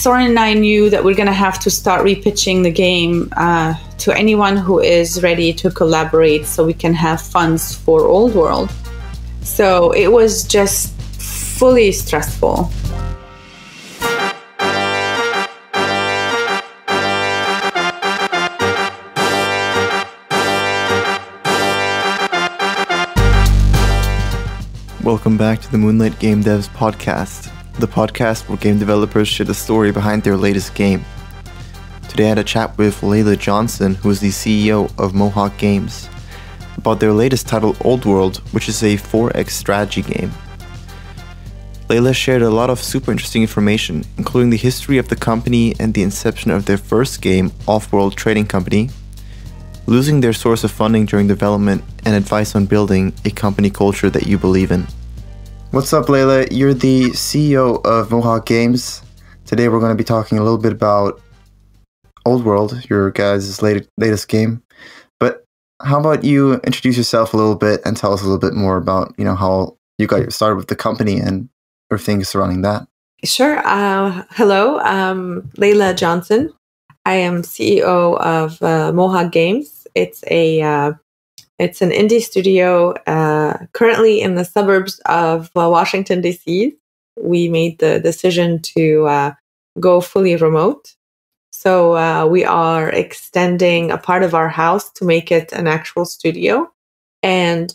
Soren and I knew that we're going to have to start repitching the game to anyone who is ready to collaborate so we can have funds for Old World. So it was just fully stressful. Welcome back to the Moonlight Game Devs podcast, the podcast where game developers share the story behind their latest game. Today I had a chat with Leyla Johnson, who is the CEO of Mohawk Games, about their latest title, Old World, which is a 4X strategy game. Leyla shared a lot of super interesting information, including the history of the company and the inception of their first game, Offworld Trading Company, losing their source of funding during development, and advice on building a company culture that you believe in. What's up, Leyla? You're the CEO of Mohawk Games. Today we're going to be talking a little bit about Old World, your guys' latest game. But how about you introduce yourself a little bit and tell us a little bit more about, how you got started with the company and everything surrounding that. Sure. Hello, Leyla Johnson. I am CEO of Mohawk Games. It's an indie studio currently in the suburbs of Washington, D.C. We made the decision to go fully remote. So we are extending a part of our house to make it an actual studio and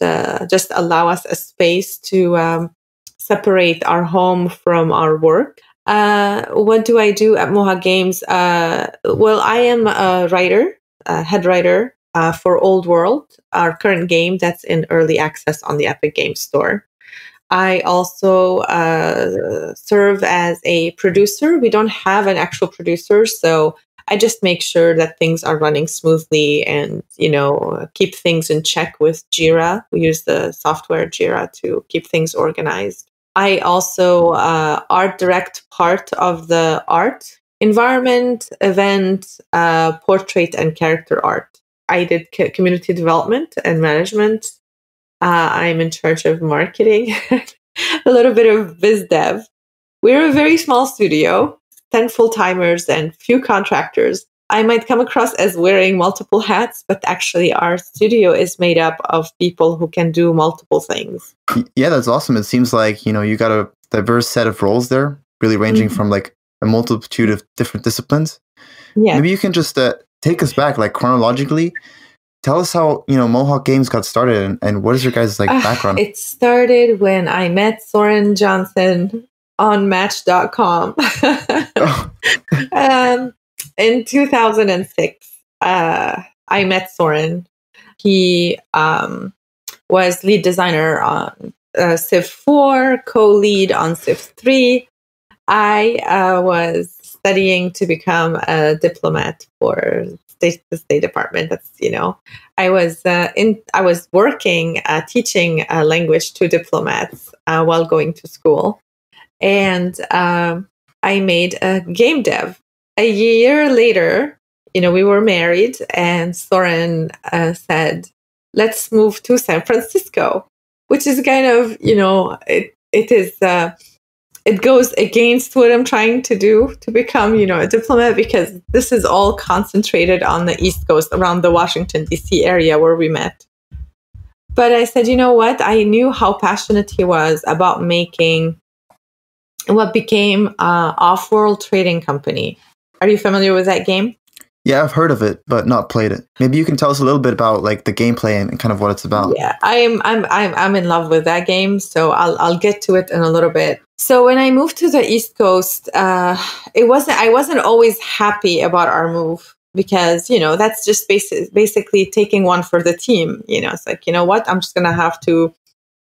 just allow us a space to separate our home from our work. What do I do at Mohawk Games? Well, I am a writer, head writer for Old World, our current game that's in early access on the Epic Games Store. I also serve as a producer. We don't have an actual producer, so I just make sure that things are running smoothly and, keep things in check with Jira. We use the software Jira to keep things organized. I also art direct part of the art, environment, event, portrait, and character art. I did community development and management. I'm in charge of marketing, a little bit of biz dev. We're a very small studio, 10 full-timers and few contractors. I might come across as wearing multiple hats, but actually our studio is made up of people who can do multiple things. Yeah, that's awesome. It seems like, you got a diverse set of roles there, really ranging from like a multitude of different disciplines. Yeah. Maybe you can just take us back, like chronologically. Tell us how, Mohawk Games got started and what is your guys' background? It started when I met Soren Johnson on Match.com. In 2006, I met Soren. He was lead designer on Civ 4, co-lead on Civ 3. I was studying to become a diplomat for the State Department. That's, I was working teaching a language to diplomats while going to school, and I made a game dev. A year later, we were married, and Soren said, "Let's move to San Francisco," which is kind of, it goes against what I'm trying to do to become, a diplomat, because this is all concentrated on the East Coast around the Washington, D.C. area where we met. But I said, you know what? I knew how passionate he was about making what became Offworld Trading Company. Are you familiar with that game? Yeah, I've heard of it, but not played it. Maybe you can tell us a little bit about the gameplay and kind of what it's about. Yeah, I'm in love with that game, so I'll get to it in a little bit. So when I moved to the East Coast, I wasn't always happy about our move because that's just basically taking one for the team. It's like, what, I'm just gonna have to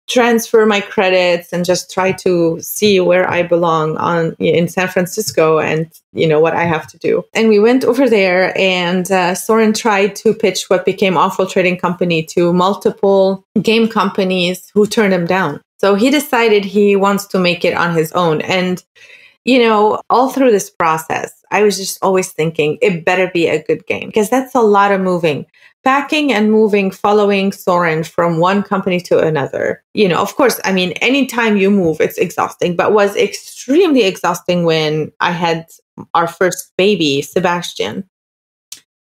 transfer my credits and just try to see where I belong in San Francisco and what I have to do. And we went over there, and Soren tried to pitch what became Offworld Trading Company to multiple game companies who turned him down. So he decided he wants to make it on his own. And all through this process, I was just always thinking it better be a good game, because that's a lot of moving. packing and moving, following Soren from one company to another. Of course, I mean, anytime you move, it's exhausting, but was extremely exhausting when I had our first baby, Sebastian.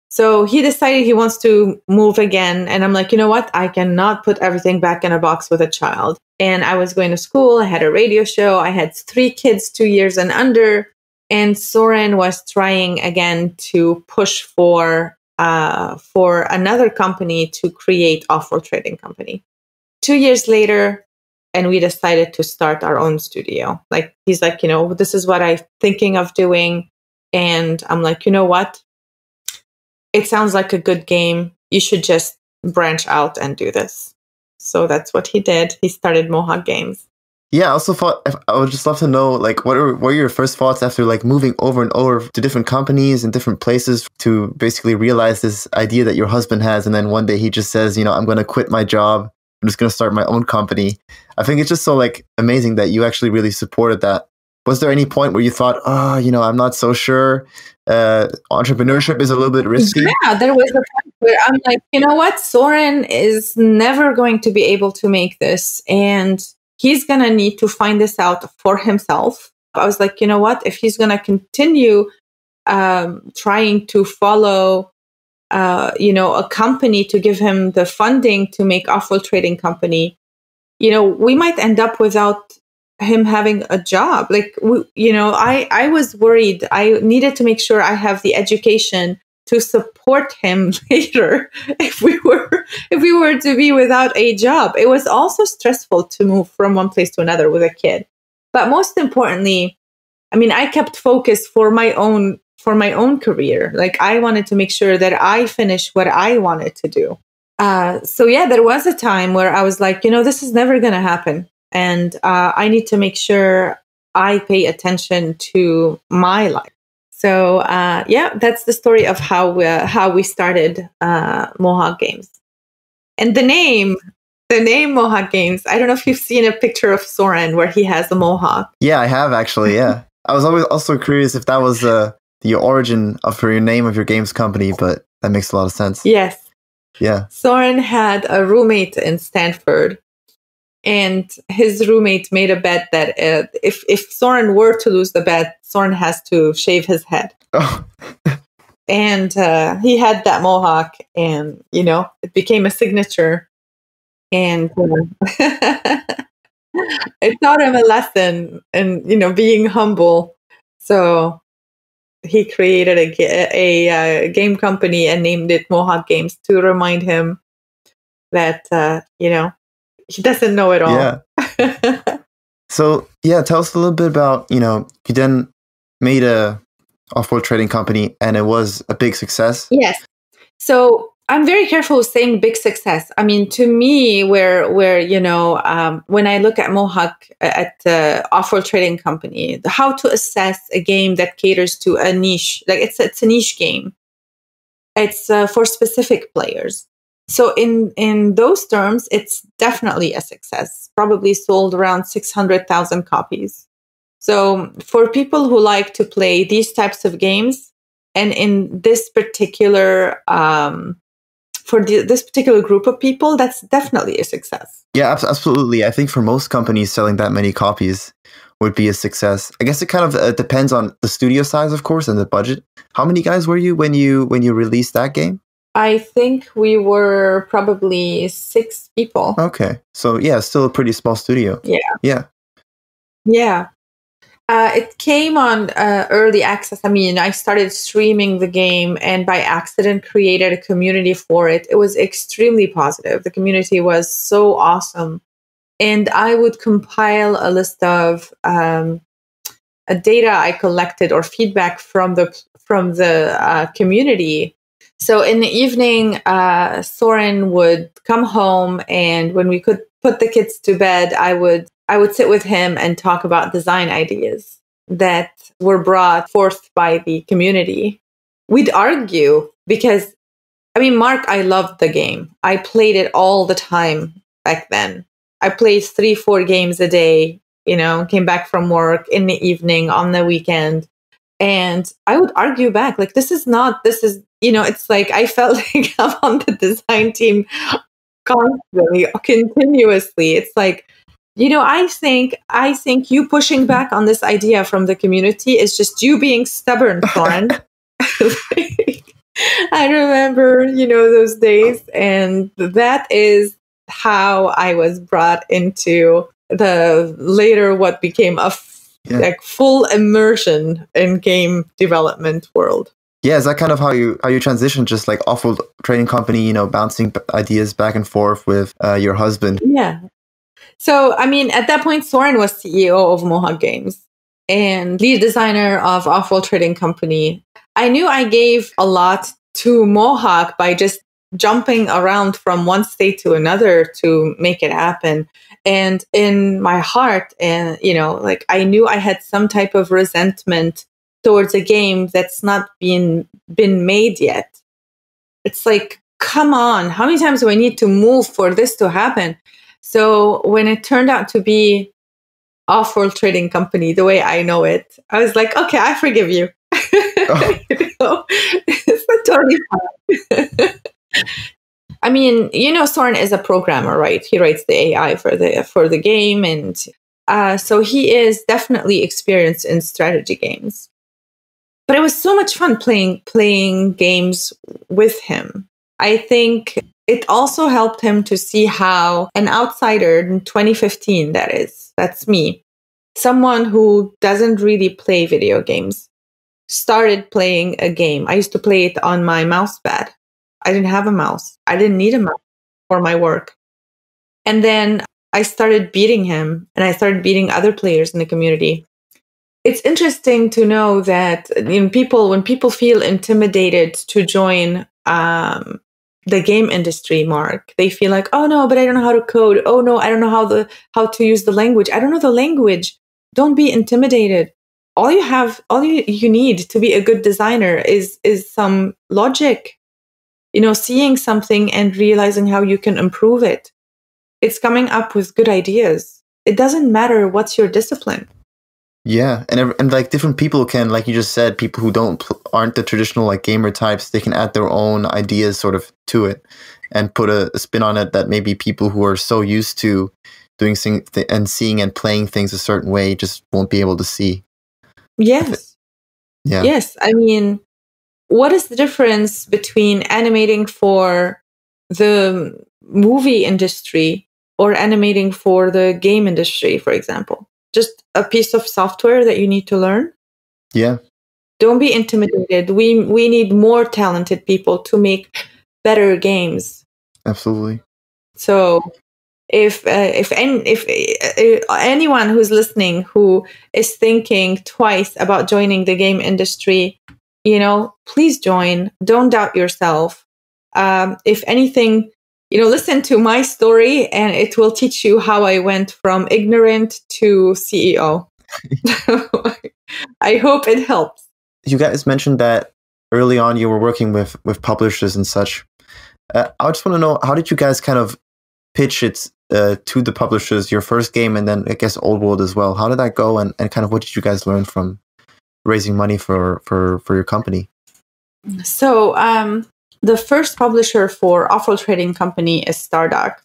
So he decided he wants to move again. And I'm like, you know what? I cannot put everything back in a box with a child. And I was going to school. I had a radio show. I had 3 kids, 2 years and under. And Soren was trying again to push for another company to create Offworld Trading Company. 2 years later, and we decided to start our own studio. Like, he's like, this is what I'm thinking of doing. And I'm like, you know what? It sounds like a good game. You should just branch out and do this. So that's what he did. He started Mohawk Games. Yeah, I also thought I would just love to know, like, what were your first thoughts after like moving over and over to different companies and different places to basically realize this idea that your husband has, and then one day he just says, I'm going to quit my job. I'm just going to start my own company. I think it's just so like amazing that you actually really supported that. Was there any point where you thought, I'm not so sure, entrepreneurship is a little bit risky? Yeah, there was a point where I'm like, you know what? Soren is never going to be able to make this. And he's going to need to find this out for himself. I was like, you know what? If he's going to continue trying to follow, a company to give him the funding to make Offworld Trading Company, we might end up without him having a job. Like, I was worried. I needed to make sure I have the education to support him later if we were to be without a job. It was also stressful to move from one place to another with a kid. But most importantly, I mean, I kept focus for my own career. Like, I wanted to make sure that I finished what I wanted to do. So yeah, there was a time where I was like, this is never going to happen. And I need to make sure I pay attention to my life. So that's the story of how we started Mohawk Games. And the name Mohawk Games, I don't know if you've seen a picture of Soren where he has a mohawk. Yeah, I have actually, yeah. I was always also curious if that was the origin for your name of your games company, but that makes a lot of sense. Yes. Yeah. Soren had a roommate in Stanford. And his roommate made a bet that if Soren were to lose the bet, Soren has to shave his head. Oh. And he had that mohawk, and, it became a signature. And it taught him a lesson in, being humble. So he created a game company and named it Mohawk Games to remind him that, he doesn't know it all. Yeah. So, tell us a little bit about, you then made a Offworld Trading Company and it was a big success. Yes. So I'm very careful with saying big success. I mean, to me, where when I look at Mohawk, at Offworld Trading Company, how to assess a game that caters to a niche, like it's a niche game. It's for specific players. So in those terms, it's definitely a success. Probably sold around 600,000 copies. So for people who like to play these types of games, and in this particular this particular group of people, that's definitely a success. Yeah, absolutely. I think for most companies, selling that many copies would be a success. I guess it kind of depends on the studio size, of course, and the budget. How many guys were you when you released that game? I think we were probably 6 people. Okay. So yeah, still a pretty small studio. Yeah. Yeah. Yeah. It came on early access. I mean, I started streaming the game and by accident created a community for it. It was extremely positive. The community was so awesome. And I would compile a list of data I collected or feedback from the community. So in the evening, Soren would come home, and when we could put the kids to bed, I would sit with him and talk about design ideas that were brought forth by the community. We'd argue because, I mean, Mark, I loved the game. I played it all the time back then. I played 3-4 games a day, came back from work in the evening, on the weekend. And I would argue back, like, this is it's like I felt like I'm on the design team constantly, continuously. It's like, I think you pushing back on this idea from the community is just you being stubborn, Soren. I remember, those days, and that is how I was brought into the later what became like full immersion in game development world. Yeah, is that kind of how you transitioned, just like Offworld Trading Company, bouncing ideas back and forth with your husband? Yeah. So, I mean, at that point, Soren was CEO of Mohawk Games and lead designer of Offworld Trading Company. I knew I gave a lot to Mohawk by just jumping around from one state to another to make it happen. And in my heart, and like I knew I had some type of resentment towards a game that's not been made yet. It's like, come on, how many times do I need to move for this to happen? So when it turned out to be Offworld Trading Company, the way I know it, I was like, okay, I forgive you. Oh. It's totally fine. I mean, Soren is a programmer, right? He writes the AI for the game, and so he is definitely experienced in strategy games. But it was so much fun playing games with him. I think it also helped him to see how an outsider in 2015, that's me, someone who doesn't really play video games, started playing a game. I used to play it on my mouse pad. I didn't have a mouse. I didn't need a mouse for my work. And then I started beating him, and I started beating other players in the community. It's interesting to know that when people feel intimidated to join the game industry, Mark, they feel like, oh no, but I don't know how to code. Oh no, I don't know how to use the language. I don't know the language. Don't be intimidated. All you need to be a good designer is some logic. Seeing something and realizing how you can improve it. It's coming up with good ideas. It doesn't matter what's your discipline. Yeah, and like different people can, like you just said, people who aren't the traditional like gamer types, they can add their own ideas sort of to it and put a spin on it that maybe people who are so used to doing things and seeing and playing things a certain way just won't be able to see. Yes. Yeah. Yes. I mean, what is the difference between animating for the movie industry or animating for the game industry, for example? Just a piece of software that you need to learn? Yeah. Don't be intimidated. We need more talented people to make better games. Absolutely. So if anyone who's listening who is thinking twice about joining the game industry, please join. Don't doubt yourself. If anything, listen to my story, and it will teach you how I went from ignorant to CEO. I hope it helps. You guys mentioned that early on you were working with publishers and such. I just want to know, how did you guys kind of pitch it to the publishers, your first game, and then I guess Old World as well? How did that go, and kind of what did you guys learn from raising money for your company? So the first publisher for Offworld Trading Company is Stardock.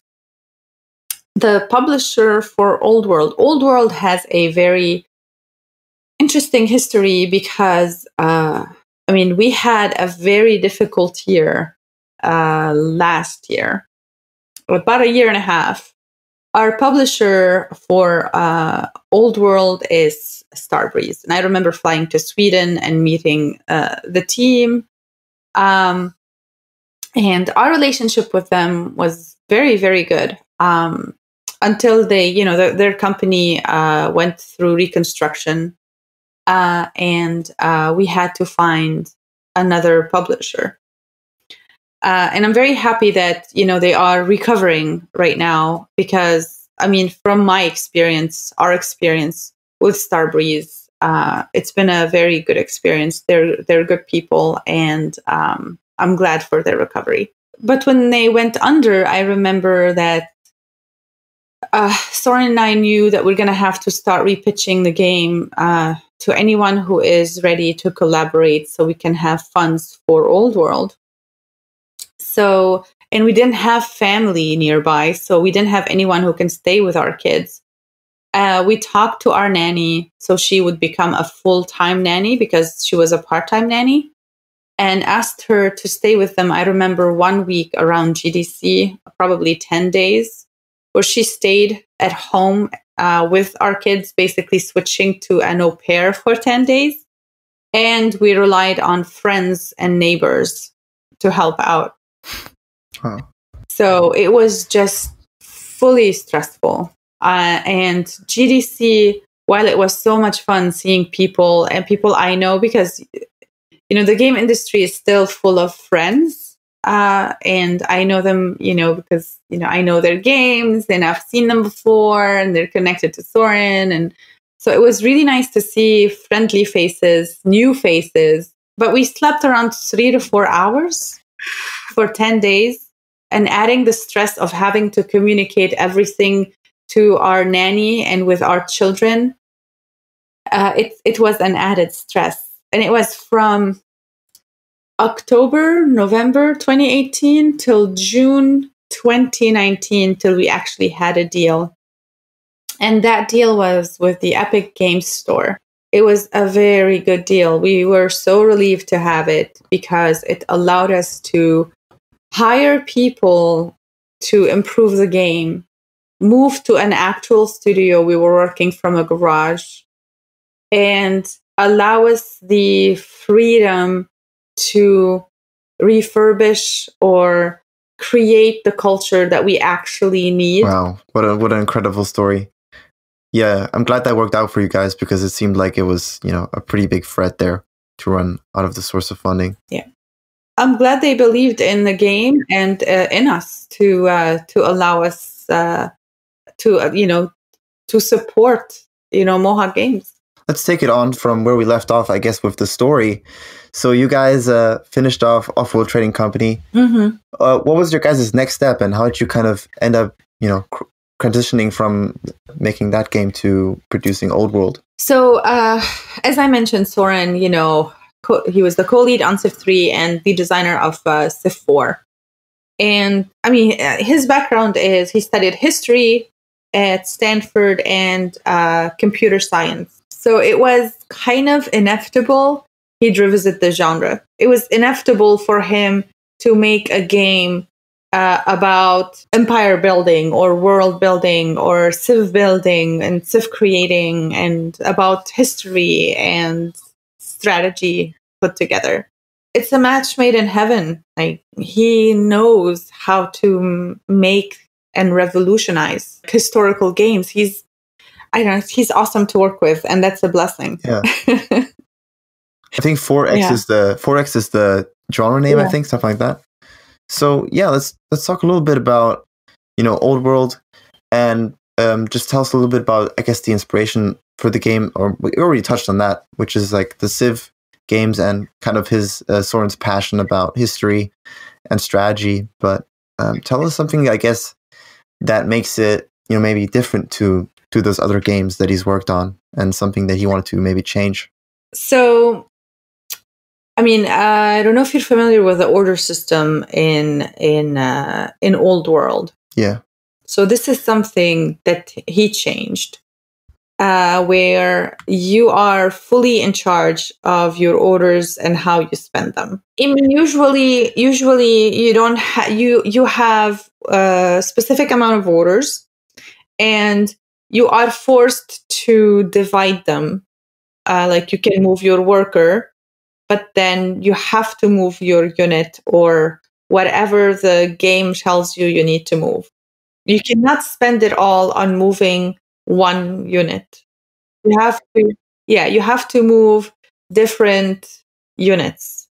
The publisher for Old World has a very interesting history because, we had a very difficult year last year, about a year and a half. Our publisher for Old World is Starbreeze. And I remember flying to Sweden and meeting the team. And our relationship with them was very, very good until they, their company went through reconstruction, and we had to find another publisher. And I'm very happy that, they are recovering right now because, from my experience, our experience with Starbreeze, it's been a very good experience. They're good people, and I'm glad for their recovery. But when they went under, I remember that Soren and I knew that we're going to have to start repitching the game to anyone who is ready to collaborate so we can have funds for Old World. So, and we didn't have family nearby, so we didn't have anyone who can stay with our kids. We talked to our nanny, so she would become a full-time nanny because she was a part-time nanny, and asked her to stay with them. I remember 1 week around GDC, probably 10 days, where she stayed at home with our kids, basically switching to an au pair for 10 days. And we relied on friends and neighbors to help out. Huh. So it was just fully stressful. And GDC, while it was so much fun seeing people and people I know, because, you know, the game industry is still full of friends. And I know them, you know, because, you know, I know their games and I've seen them before and they're connected to Soren. And so it was really nice to see friendly faces, new faces. But we slept around 3 to 4 hours for 10 days, and adding the stress of having to communicate everything to our nanny and with our children, it was an added stress. And it was from November 2018 till June 2019 till we actually had a deal. And that deal was with the Epic Games Store. It was a very good deal. We were so relieved to have it because it allowed us to hire people to improve the game, move to an actual studio. We were working from a garage, and allow us the freedom to refurbish or create the culture that we actually need. Wow, what an incredible story. Yeah, I'm glad that worked out for you guys, because it seemed like it was, you know, a pretty big threat there to run out of the source of funding. Yeah. I'm glad they believed in the game and in us to allow us to support, you know, Mohawk Games. Let's take it on from where we left off, I guess, with the story. So you guys finished off Offworld Trading Company. Mm-hmm. What was your guys' next step, and how did you kind of end up, you know, transitioning from making that game to producing Old World? So, as I mentioned, Soren, you know, he was the co-lead on Civ 3 and the designer of Civ 4. And I mean, his background is he studied history at Stanford and computer science. So it was kind of inevitable he'd revisit the genre. It was inevitable for him to make a game about empire building or world building or civ building and civ creating and about history and strategy put together. It's a match made in heaven. Like, he knows how to make and revolutionize historical games. He's awesome to work with, and that's a blessing. Yeah. I think 4X is the genre name, I think, something like that. So yeah, let's talk a little bit about, you know, Old World, and just tell us a little bit about, I guess, the inspiration for the game. Or we already touched on that, which is like the Civ games and kind of his Soren's passion about history and strategy. But tell us something, I guess, that makes it, you know, maybe different to those other games that he's worked on, and something that he wanted to maybe change. So, I mean, I don't know if you're familiar with the order system in Old World. Yeah. So this is something that he changed, where you are fully in charge of your orders and how you spend them. I mean, usually you don't you have a specific amount of orders, and you are forced to divide them. Like, you can move your worker, but then you have to move your unit or whatever the game tells you need to move. You cannot spend it all on moving one unit. You have to move different units.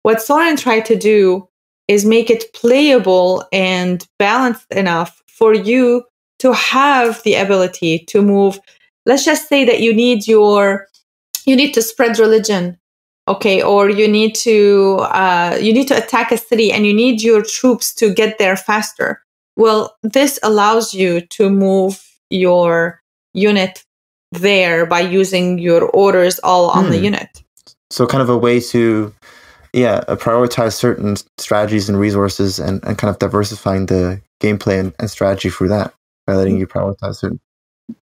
What Soren tried to do is make it playable and balanced enough for you to have the ability to move. Let's just say that you need to spread religion, okay, or you need to attack a city and you need your troops to get there faster. Well, this allows you to move your unit there by using your orders all on the unit. So kind of a way to, prioritize certain strategies and resources and kind of diversifying the gameplay and strategy for that by letting you prioritize certain.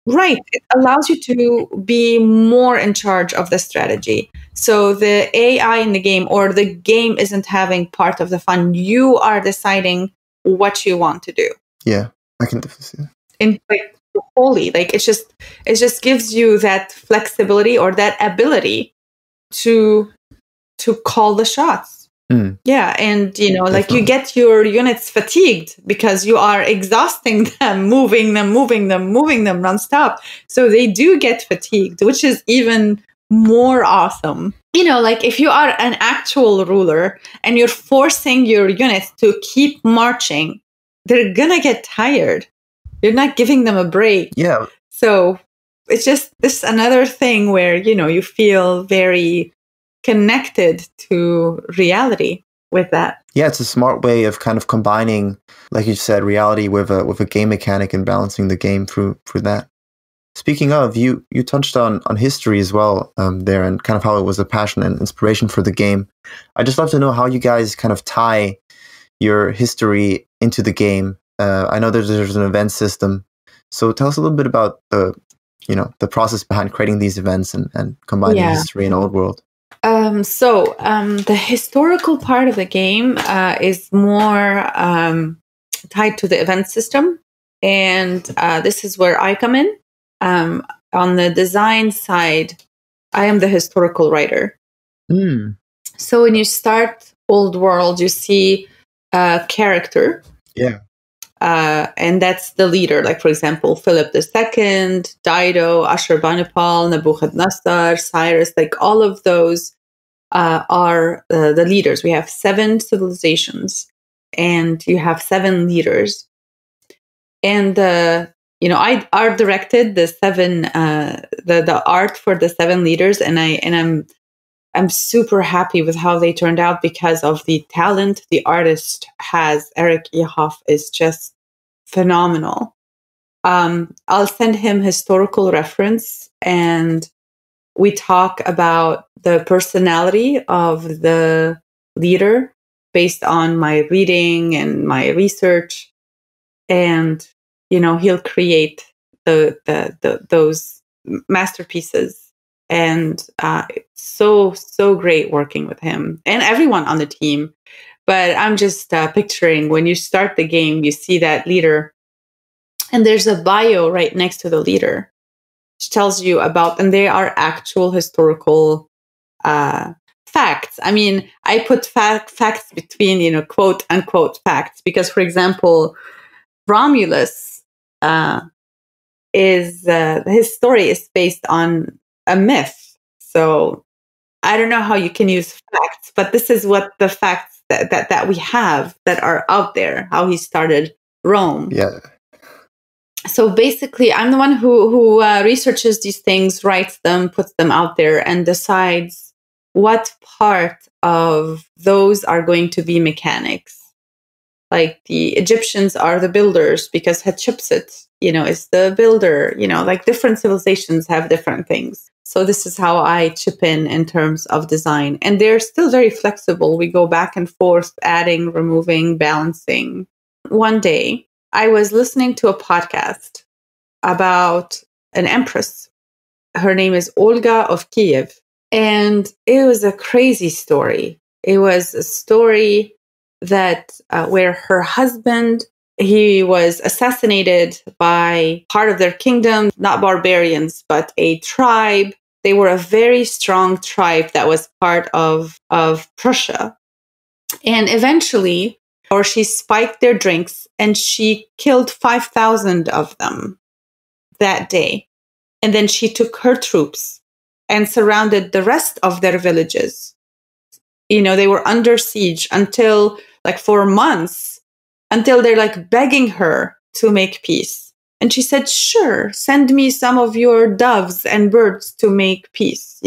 Right. It allows you to be more in charge of the strategy. So the AI in the game or the game isn't having part of the fun. You are deciding what you want to do. Yeah, I can definitely see that. In like wholly, like it just gives you that flexibility or that ability to call the shots. Yeah, and like you get your units fatigued because you are exhausting them, moving them nonstop. So they do get fatigued, which is even more awesome. Like if you are an actual ruler and you're forcing your units to keep marching, they're gonna get tired. You're not giving them a break. Yeah. So it's just this another thing where, you feel very connected to reality with that. Yeah, it's a smart way of kind of combining, like you said, reality with a game mechanic and balancing the game through that. Speaking of, you touched on history as well there and kind of how it was a passion and inspiration for the game. I'd just love to know how you guys kind of tie your history into the game. I know there's an event system. So tell us a little bit about the process behind creating these events and combining history and old world. The historical part of the game is more tied to the event system. And this is where I come in. On the design side, I am the historical writer. So when you start Old World, you see a character. Yeah. And that's the leader. Like, for example, Philip II, Dido, Ashurbanipal, Nebuchadnezzar, Cyrus, like all of those are the leaders. We have 7 civilizations and you have 7 leaders. And, I art directed the 7, the art for the 7 leaders. And I'm super happy with how they turned out because of the talent the artist has. Eric Ehoff is just phenomenal. I'll send him historical reference and we talk about the personality of the leader based on my reading and my research. And, he'll create those masterpieces. And it's so great working with him and everyone on the team. But I'm just picturing when you start the game, you see that leader and there's a bio right next to the leader, which tells you about, and they are actual historical facts. I mean, I put facts between, quote unquote facts, because, for example, Romulus his story is based on a myth. So I don't know how you can use facts, but this is what the facts that we have that are out there, how he started Rome. Yeah. So basically, I'm the one who researches these things, writes them, puts them out there, and decides what part of those are going to be mechanics. Like the Egyptians are the builders because Hatshepsut, is the builder. Like different civilizations have different things. So this is how I chip in terms of design. And they're still very flexible. We go back and forth, adding, removing, balancing. One day, I was listening to a podcast about an empress. Her name is Olga of Kiev. And it was a crazy story. It was a story that where her husband, he was assassinated by part of their kingdom, not barbarians, but a tribe. They were a very strong tribe that was part of Prussia. And eventually, she spiked their drinks and she killed 5,000 of them that day. And then she took her troops and surrounded the rest of their villages. They were under siege until for months, until they're begging her to make peace. And she said, sure, send me some of your doves and birds to make peace,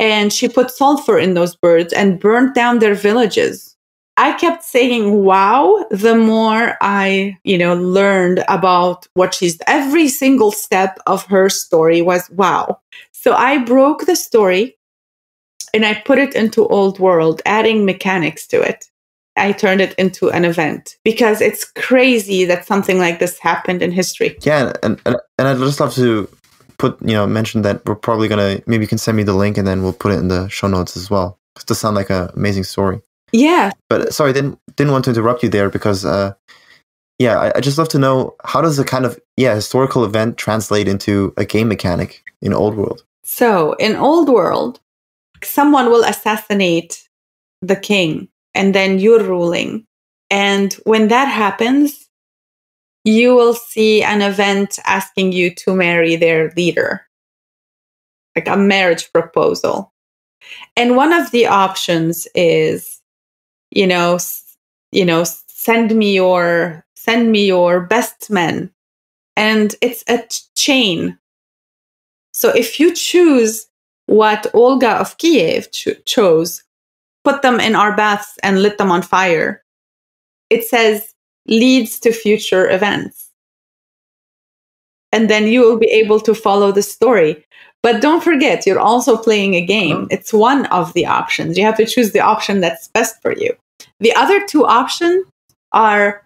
And she put sulfur in those birds and burnt down their villages. I kept saying, wow, the more I, learned about what every single step of her story was wow. So I broke the story and I put it into Old World, adding mechanics to it. I turned it into an event because it's crazy that something like this happened in history. Yeah, and I'd just love to mention that we're probably gonna, maybe you can send me the link and then we'll put it in the show notes as well. It does sound like an amazing story. Yeah. But sorry, didn't want to interrupt you there because I just love to know, how does a kind of historical event translate into a game mechanic in Old World? So in Old World, someone will assassinate the king and then you're ruling. And when that happens, you will see an event asking you to marry their leader, like a marriage proposal. And one of the options is, send me your best men. And it's a chain. So if you choose what Olga of Kiev chose, put them in our baths and lit them on fire, it says leads to future events. And then you will be able to follow the story. But don't forget, you're also playing a game. It's one of the options. You have to choose the option that's best for you. The other two options are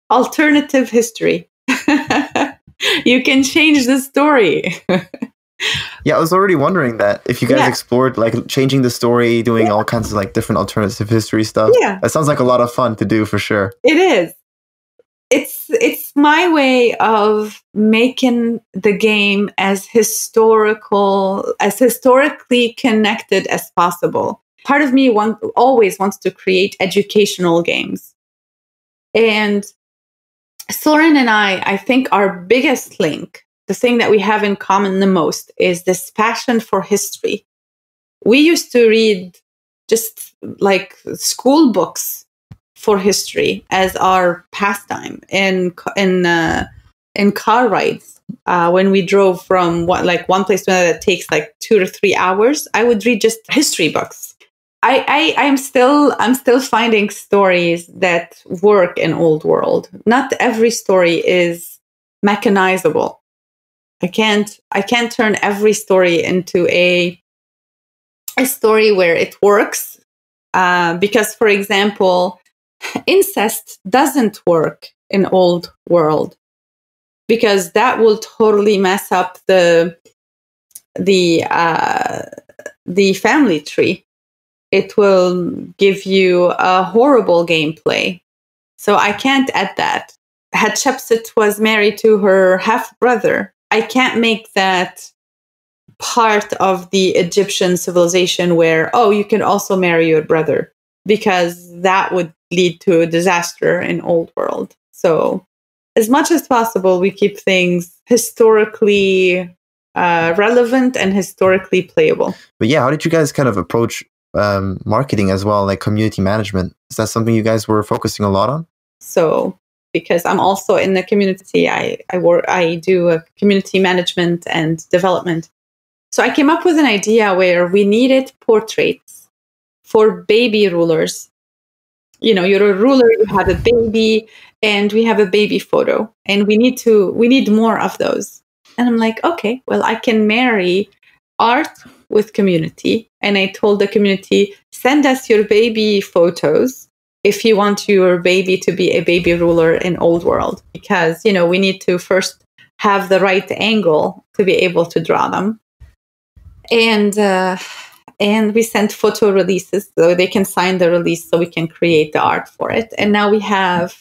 alternative history. You can change the story. Yeah, I was already wondering that if you guys explored like changing the story, doing all kinds of like different alternative history stuff. Yeah. That sounds like a lot of fun to do for sure. It is. It's my way of making the game as historically connected as possible. Part of me always wants to create educational games. And Soren and I think our biggest link, the thing that we have in common the most, is this passion for history. We used to read just like school books for history as our pastime in car rides. When we drove from one place to another that takes like 2 to 3 hours, I would read just history books. I'm still finding stories that work in Old World. Not every story is mechanizable. I can't turn every story into a story where it works. Because, for example, incest doesn't work in Old World because that will totally mess up the family tree. It will give you a horrible gameplay. So I can't add that. Hatshepsut was married to her half-brother. I can't make that part of the Egyptian civilization where, you can also marry your brother, because that would lead to a disaster in Old World. So as much as possible, we keep things historically relevant and historically playable. But yeah, how did you guys kind of approach marketing as well, like community management? Is that something you guys were focusing a lot on? So because I'm also in the community, I do a community management and development. So I came up with an idea where we needed portraits for baby rulers. You're a ruler, you have a baby, and we have a baby photo, and we need more of those. And I'm like, okay, well, I can marry art with community. And I told the community, send us your baby photos if you want your baby to be a baby ruler in Old World, because, we need to first have the right angle to be able to draw them. And we sent photo releases so they can sign the release so we can create the art for it. And now we have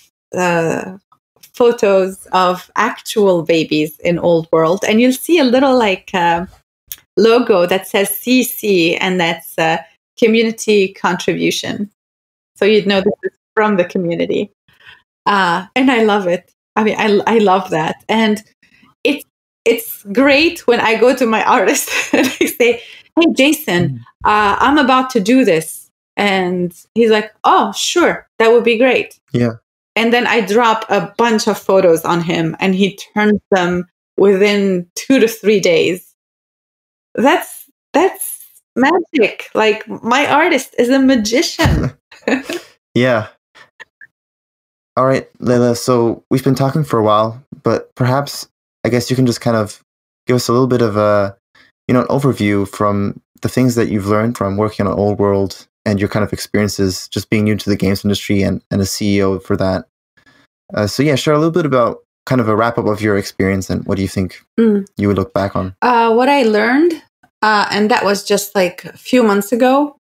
photos of actual babies in Old World. And you'll see a little logo that says CC, and that's community contribution. So you'd know this is from the community. And I love it. I mean, I love that. And it's great when I go to my artist and I say, hey, Jason, I'm about to do this. And he's like, oh, sure, that would be great. Yeah. And then I drop a bunch of photos on him and he turns them within 2 to 3 days. That's magic. Like, my artist is a magician. Yeah. All right, Leyla. So we've been talking for a while, but perhaps I guess you can just kind of give us a little bit of an overview from the things that you've learned from working on Offworld and your kind of experiences just being new to the games industry and a CEO for that. So yeah, share a little bit about kind of a wrap up of your experience and what do you think you would look back on? What I learned, and that was just like a few months ago,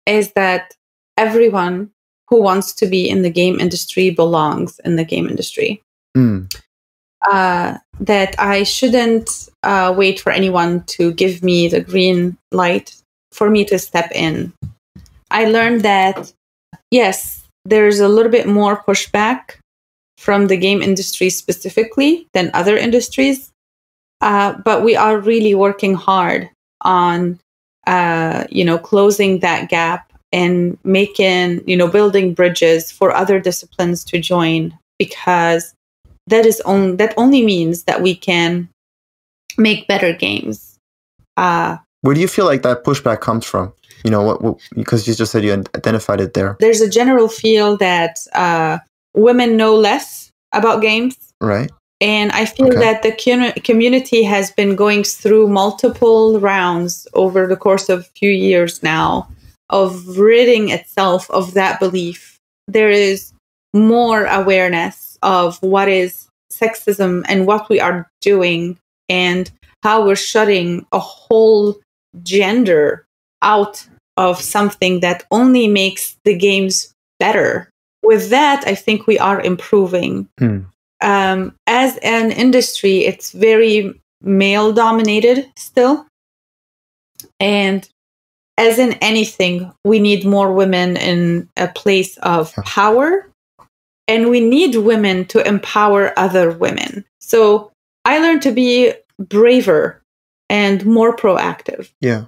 is that everyone who wants to be in the game industry belongs in the game industry. That I shouldn't wait for anyone to give me the green light for me to step in. I learned that, yes, there's a little bit more pushback from the game industry specifically than other industries, but we are really working hard on, closing that gap and building bridges for other disciplines to join, because that only means that we can make better games. Where do you feel like that pushback comes from? Because you just said you identified it there. There's a general feel that women know less about games. Right. And I feel that the community has been going through multiple rounds over the course of a few years now of ridding itself of that belief. There is more awareness of what is sexism and what we are doing and how we're shutting a whole gender out of something that only makes the games better. With that, I think we are improving. As an industry, it's very male-dominated still. And as in anything, we need more women in a place of power. And we need women to empower other women. So I learned to be braver and more proactive. Yeah.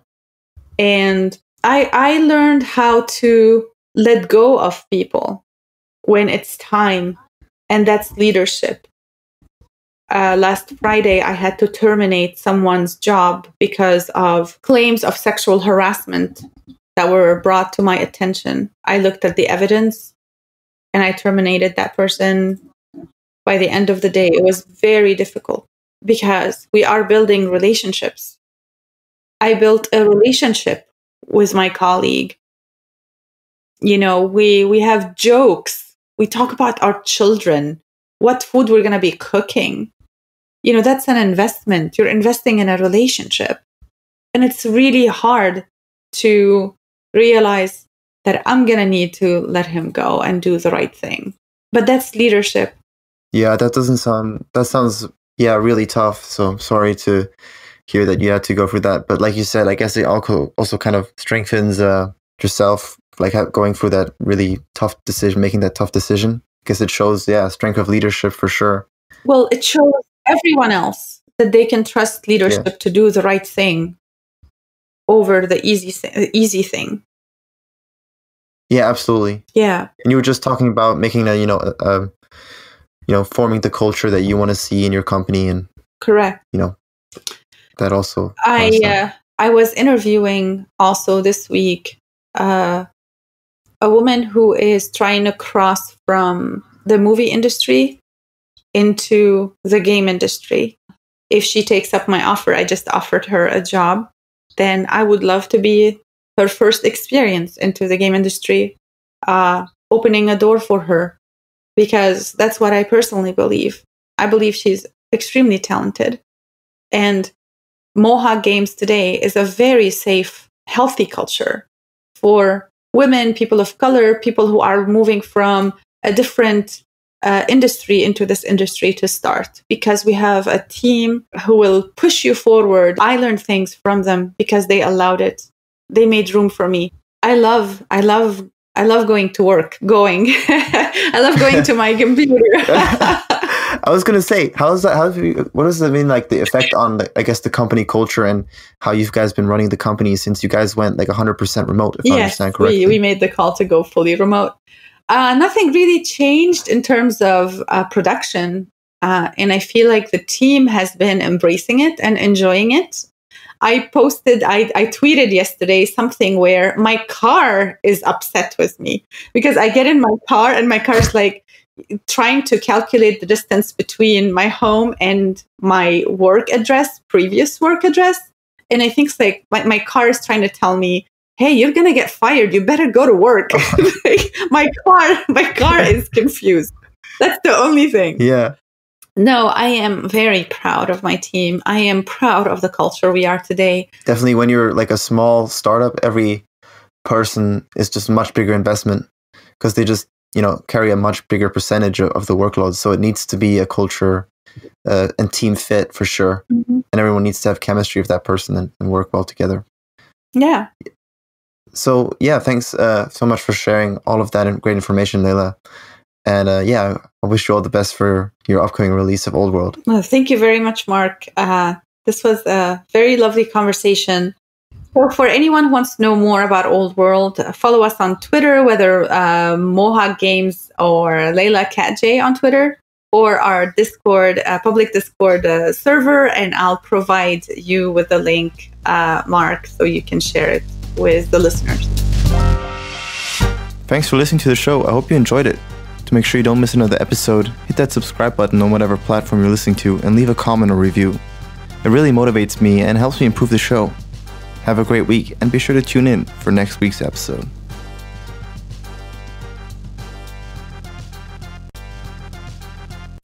And I learned how to let go of people when it's time. And that's leadership. Last Friday, I had to terminate someone's job because of claims of sexual harassment that were brought to my attention. I looked at the evidence and I terminated that person. By the end of the day, it was very difficult because we are building relationships. I built a relationship with my colleague. We have jokes. We talk about our children, what food we're going to be cooking. That's an investment. You're investing in a relationship. And it's really hard to realize that I'm going to need to let him go and do the right thing. But that's leadership. Yeah, that sounds really tough. So sorry to hear that you had to go through that. But like you said, I guess it also kind of strengthens yourself, like going through that really tough decision, making that tough decision. Because it shows, strength of leadership for sure. Well, it shows everyone else that they can trust leadership to do the right thing over the easy thing. Yeah, absolutely. Yeah. And you were just talking about making forming the culture that you want to see in your company, and correct. That also. I was interviewing also this week a woman who is trying to cross from the movie industry into the game industry. If she takes up my offer, I just offered her a job, then I would love to be her first experience into the game industry, opening a door for her, because that's what I personally believe. I believe she's extremely talented. And Mohawk Games today is a very safe, healthy culture for women, people of color, people who are moving from a different industry into this industry to start, because we have a team who will push you forward. I learned things from them because they allowed it. They made room for me. I love going to work. I love going to my computer. I was gonna say, what does that mean? Like the effect on, I guess, the company culture and how you guys been running the company since you guys went like 100% remote, if I understand correctly. We made the call to go fully remote. Nothing really changed in terms of production. And I feel like the team has been embracing it and enjoying it. I tweeted yesterday something where my car is upset with me because I get in my car and my car is like trying to calculate the distance between my home and my previous work address. And I think it's like my car is trying to tell me, hey, you're going to get fired. You better go to work. Like, my car is confused. That's the only thing. Yeah. No, I am very proud of my team. I am proud of the culture we are today. Definitely when you're like a small startup, every person is just a much bigger investment because they just, carry a much bigger percentage of the workload. So it needs to be a culture and team fit for sure. Mm-hmm. And everyone needs to have chemistry with that person and work well together. Yeah. So yeah, thanks so much for sharing all of that great information, Leyla. And I wish you all the best for your upcoming release of Offworld. Well, thank you very much, Mark. This was a very lovely conversation. So for anyone who wants to know more about Offworld, follow us on Twitter, whether Mohawk Games or Leyla Cat J on Twitter, or our Discord, public Discord server, and I'll provide you with the link, Mark, so you can share it with the listeners. Thanks for listening to the show. I hope you enjoyed it. To make sure you don't miss another episode, hit that subscribe button on whatever platform you're listening to and leave a comment or review. It really motivates me and helps me improve the show. Have a great week and be sure to tune in for next week's episode.